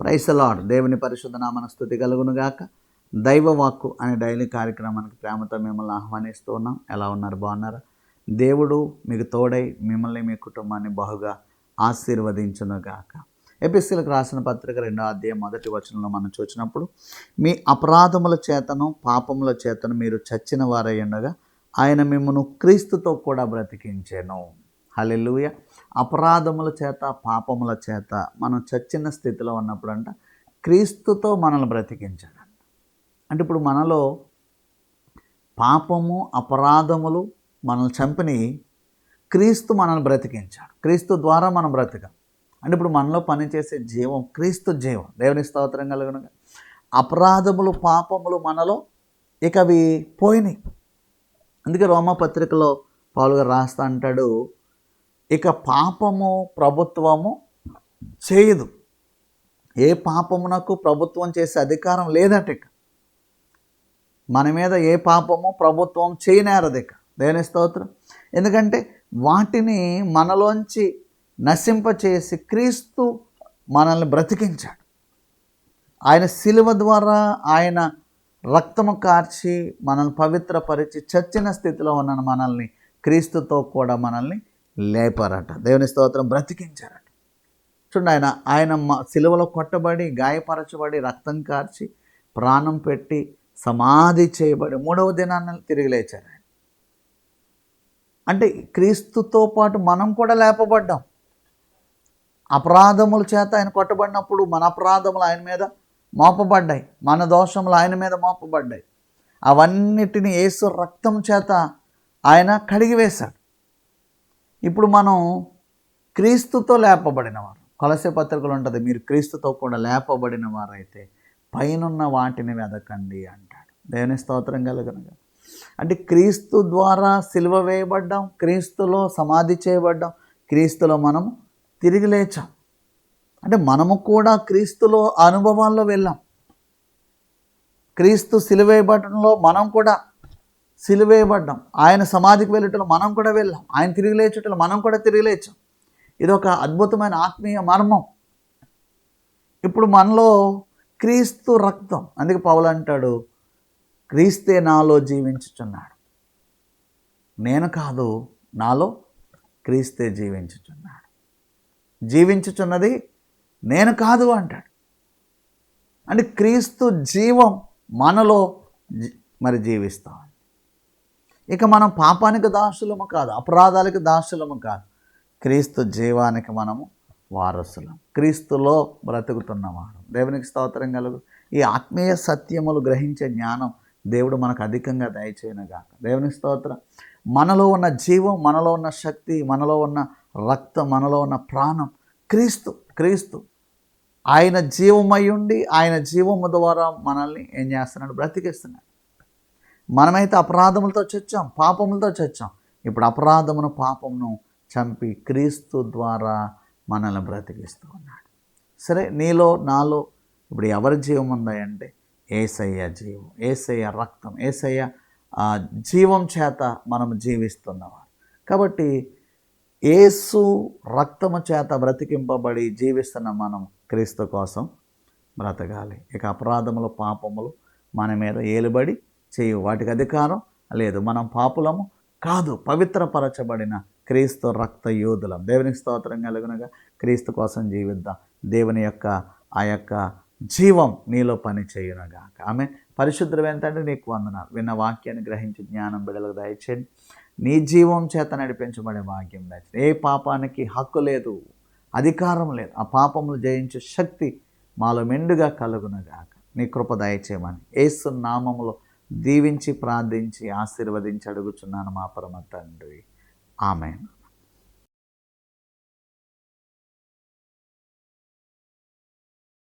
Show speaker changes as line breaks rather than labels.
Praise the lord. దేవుని పరిశుద్ధ నామమున స్తుతి కలుగునుగాక. దైవవాక్కు అనే డైలీ కార్యక్రమానికి ప్రేమతో మిమ్మల్ని ఆహ్వానిస్తూ ఉన్నాం. ఎలా ఉన్నారు? బాగున్నారా? దేవుడు మీకు తోడై మిమ్మల్ని మీ కుటుంబాన్ని బహుగా ఆశీర్వదించునుగాక. ఎపిసీలకు రాసిన పత్రిక 2వ అధ్యాయం 1వ వచనంలో మనం చూసినప్పుడు, మీ అపరాధముల చేతను పాపముల చేతను మీరు చచ్చిన వారై ఉండగా ఆయన మిమ్మను క్రీస్తుతో కూడా బ్రతికించెను. హల్లెలూయా. అపరాధముల చేత పాపముల చేత మనం చచ్చిన స్థితిలో ఉన్నప్పుడంట క్రీస్తుతో మనల్ని బ్రతికించాడు. అంటే ఇప్పుడు మనలో పాపము అపరాధములు మనల్ని చంపిని క్రీస్తు మనల్ని బ్రతికించాడు. క్రీస్తు ద్వారా మనం బ్రతికాం. అంటే ఇప్పుడు మనలో పనిచేసే జీవం క్రీస్తు జీవం. దేవుని స్తోత్రం కలుగునుగా. అపరాధములు పాపములు మనలో ఇక అవి పోయినాయి. అందుకే రోమపత్రికలో పౌలు గారు రాస్తా అంటాడు, ఇక పాపము ప్రభుత్వము చేయదు. ఏ పాపమునకు ప్రభుత్వం చేసే అధికారం లేదట. ఇక మన మీద ఏ పాపము ప్రభుత్వం చేయనేరదు ఇక. దేవుని స్తోత్రం. ఎందుకంటే వాటిని మనలోంచి నశింపచేసి క్రీస్తు మనల్ని బ్రతికించాడు. ఆయన శిలువ ద్వారా ఆయన రక్తము కార్చి మనల్ని పవిత్రపరిచి చచ్చిన స్థితిలో ఉన్న మనల్ని క్రీస్తుతో కూడా మనల్ని లేపారట. దేవుని స్తోత్రం. బ్రతికించారట. చూడండి, ఆయన శిలువలో కొట్టబడి గాయపరచబడి రక్తం కార్చి ప్రాణం పెట్టి సమాధి చేయబడి 3వ దినాన్ని తిరిగి లేచారు. అంటే క్రీస్తుతో పాటు మనం కూడా లేపబడ్డాం. అపరాధముల చేత ఆయన కొట్టబడినప్పుడు మన అపరాధములు ఆయన మీద మోపబడ్డాయి, మన దోషములు ఆయన మీద మోపబడ్డాయి. అవన్నిటిని యేసు రక్తం చేత ఆయన కడిగివేశాడు. ఇప్పుడు మనం క్రీస్తుతో లేపబడినవారు. కొలస్సే పత్రికలో ఉంటుంది, మీరు క్రీస్తుతో కూడా లేపబడిన వారైతే పైనున్న వాటిని వెదకండి అంటాడు. దేవుని స్తోత్రం కలుగునుగా. అంటే క్రీస్తు ద్వారా సిలువ వేయబడ్డాం, క్రీస్తులో సమాధి చేయబడ్డాం, క్రీస్తులో మనం తిరిగి లేచాం. అంటే మనము కూడా క్రీస్తులో అనుభవాల్లో వెళ్ళాం. క్రీస్తు సిలువేయబడటంలో మనం కూడా సిలువేయబడ్డాం. ఆయన సమాధికి వెళ్ళటంలో మనం కూడా వెళ్ళాం. ఆయన తిరిగి లేచటంలో మనం కూడా తిరిగి లేచాం. ఇది ఒక అద్భుతమైన ఆత్మీయ మర్మం. ఇప్పుడు మనలో క్రీస్తు రక్తం, అందుకే పౌలు అంటాడు, క్రీస్తే నాలో జీవించుచున్నాడు. నేను కాదు, నాలో క్రీస్తే జీవించుచున్నాడు. జీవించుచున్నది నేను కాదు అంటాడు. అంటే క్రీస్తు జీవం మనలో మరి జీవిస్తాం. ఇక మనం పాపానికి దాసులము కాదు, అపరాధాలకు దాసులము కాదు, క్రీస్తు జీవానికి మనము వారసులం, క్రీస్తులో బ్రతుకుతున్నవారు. దేవునికి స్తోత్రం కలుగు. ఈ ఆత్మీయ సత్యములు గ్రహించే జ్ఞానం దేవుడు మనకు అధికంగా దయచేయనుగాక. దేవునికి స్తోత్రం. మనలో ఉన్న జీవం, మనలో ఉన్న శక్తి, మనలో ఉన్న రక్తం, మనలో ఉన్న ప్రాణం క్రీస్తు ఆయన జీవమై ఉండి ఆయన జీవము ద్వారా మనల్ని ఏం చేస్తున్నాడు? బ్రతికిస్తున్నాడు. మనమైతే అపరాధములతో చచ్చాం, పాపములతో చచ్చాం. ఇప్పుడు అపరాధమును పాపమును చంపి క్రీస్తు ద్వారా మనల్ని బ్రతికిస్తూ ఉన్నాడు. సరే, నీలో నాలో ఇప్పుడు ఎవరి జీవం ఉందంటే యేసయ్య జీవం, యేసయ్య రక్తం, యేసయ్య జీవం చేత మనం జీవిస్తున్నవారు. కాబట్టి యేసు రక్తము చేత బ్రతికింపబడి జీవిస్తున్న మనం క్రీస్తు కోసం బ్రతకాలి. ఇక అపరాధములు పాపములు మన మీద ఏలుబడి చేయు, వాటికి అధికారం లేదు. మనం పాపులము కాదు, పవిత్రపరచబడిన క్రీస్తు రక్త యోధులం. దేవునికి స్తోత్రం కలుగునగా. క్రీస్తు కోసం జీవిద్దాం. దేవుని యొక్క ఆ యొక్క జీవం నీలో పని చేయునగా. ఆమె పరిశుద్ధుడు ఏంటంటే నీకు వందనాలు. విన్న వాక్యాన్ని గ్రహించి జ్ఞానం బిడ్డలకు దయచేయండి. నీ జీవం చేత నడిపించబడే భాగ్యం దయచేయండి. ఏ పాపానికి హక్కు లేదు, అధికారం లేదు. ఆ పాపములు జయించే శక్తి మాలో మెండుగా కలుగునగాక. నీ కృప దయచేయమని యేసు నామములో దీవించి ప్రార్థించి ఆశీర్వదించి అడుగుచున్నాను మా పరమ తండ్రి. ఆమేన్.